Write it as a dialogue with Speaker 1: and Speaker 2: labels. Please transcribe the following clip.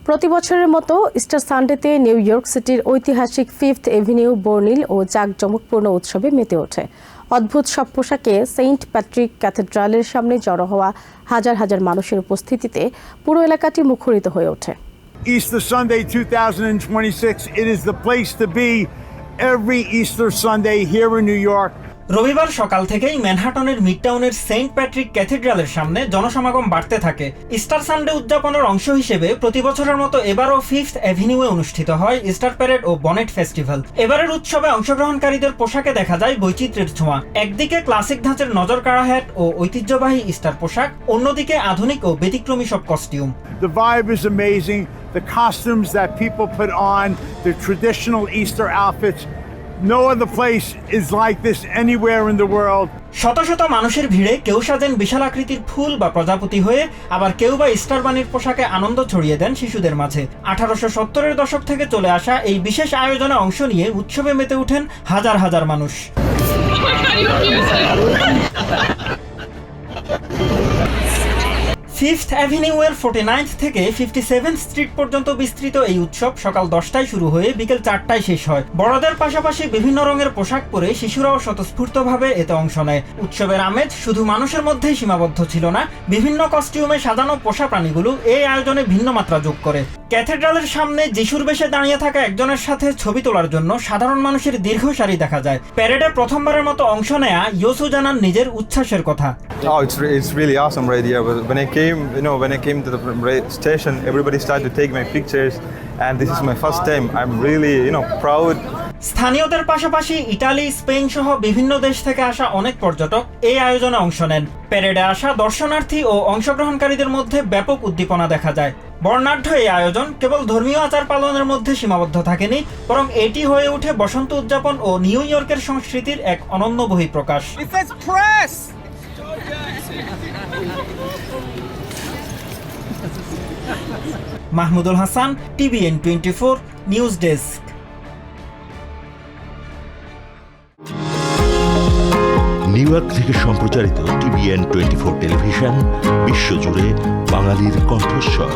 Speaker 1: প্রতি বছরের মতো ইস্টার সানডেতে নিউ ইয়র্ক সিটির ঐতিহাসিক ফিফথ এভিনিউ বর্ণিল ও জাঁকজমকপূর্ণ উৎসবে মেতে ওঠে। অদ্ভুত সব পোশাকে সেন্ট প্যাট্রিক ক্যাথেড্রালের সামনে জড়ো হওয়া হাজার হাজার মানুষের উপস্থিতিতে পুরো এলাকাটি মুখরিত হয়ে ওঠে।
Speaker 2: Easter Sunday 2026, it is the place to be every Easter Sunday here in New York.
Speaker 3: রবিবার সকাল থেকেই ম্যানহাটনের মিডটাউনের সেন্ট প্যাট্রিক ক্যাথেড্রালের সামনে জনসমাগম বাড়তে থাকে। ইস্টার সানডে উদযাপনের অংশ হিসেবে প্রতি বছরের মতো এবারও ফিফথ অ্যাভিনিউয়ে অনুষ্ঠিত হয় ইস্টার প্যারেড ও বনেট ফেস্টিভ্যাল। এবারের উৎসবে অংশগ্রহণকারীদের পোশাকে দেখা যায় বৈচিত্র্যের ছোঁয়া। একদিকে ক্লাসিক ধাঁচের নজরকাড়া হ্যাট ও ঐতিহ্যবাহী ইস্টার পোশাক, অন্যদিকে আধুনিক ও ব্যতিক্রমী সব costume.
Speaker 2: The vibe is amazing. The costumes that people put on, the traditional Easter outfits. No other place is like this anywhere in the world.
Speaker 3: শত শত মানুষের ভিড়ে কেউ সাজেন বিশাল আকৃতির ফুল বা প্রজাপতি হয়ে, আবার কেউ বা ইস্টার বানির পোশাকে আনন্দ ছড়িয়ে দেন শিশুদের মাঝে। 1870-এর দশক থেকে চলে আসা এই বিশেষ আয়োজনে অংশ নিয়ে উৎসবে মেতে ওঠেন হাজার হাজার মানুষ। ফিফথ অ্যাভিনিউয়ের 49th থেকে 57th স্ট্রিট পর্যন্ত বিস্তৃত এই উৎসব সকাল 10টায় শুরু হয়ে বিকেল 4টায় শেষ হয়। বড়দের পাশাপাশি বিভিন্ন রঙের পোশাক পরে শিশুরাও স্বতঃস্ফূর্তভাবে এতে অংশ নেয়। উৎসবের আমেজ শুধু মানুষের মধ্যেই সীমাবদ্ধ ছিল না, বিভিন্ন কস্টিউমে সাজানো পোষা প্রাণীগুলো এই আয়োজনে ভিন্ন মাত্রা যোগ করে। ক্যাথেড্রালের সামনে যিশুর বেশে দাঁড়িয়ে থাকা একজনের সাথে ছবি তোলার জন্য সাধারণ মানুষের দীর্ঘ সারি দেখা যায়। প্যারেডে প্রথমবারের মতো অংশ নেয়া ইয়োসু জানান নিজের উচ্ছ্বাসের কথা।
Speaker 4: Oh, it's really awesome right here. When I came to the station, everybody started to take my pictures, and this is my first time. I'm really, proud.
Speaker 3: স্থানীয়দের পাশাপাশি ইতালি, স্পেন সহ বিভিন্ন দেশ থেকে আসা অনেক পর্যটক এই আয়োজনে অংশ নেন। প্যারেডে আসা দর্শনার্থী ও অংশগ্রহণকারীদের মধ্যে ব্যাপক উদ্দীপনা দেখা যায়। বর্ণাঢ্য এই আয়োজন কেবল ধর্মীয় আচার পালনের মধ্যে সীমাবদ্ধ থাকেনি, বরং এটি হয়ে ওঠে বসন্ত উদযাপন ও নিউ ইয়র্কের সংস্কৃতির এক অনন্য বহিঃপ্রকাশ। Mahmudul Hasan, TVN 24 news desk.
Speaker 5: New York থেকে সম্প্রচারিত TVN 24 টেলিভিশন বিশ্বজুড়ে বাঙালির কণ্ঠস্বর।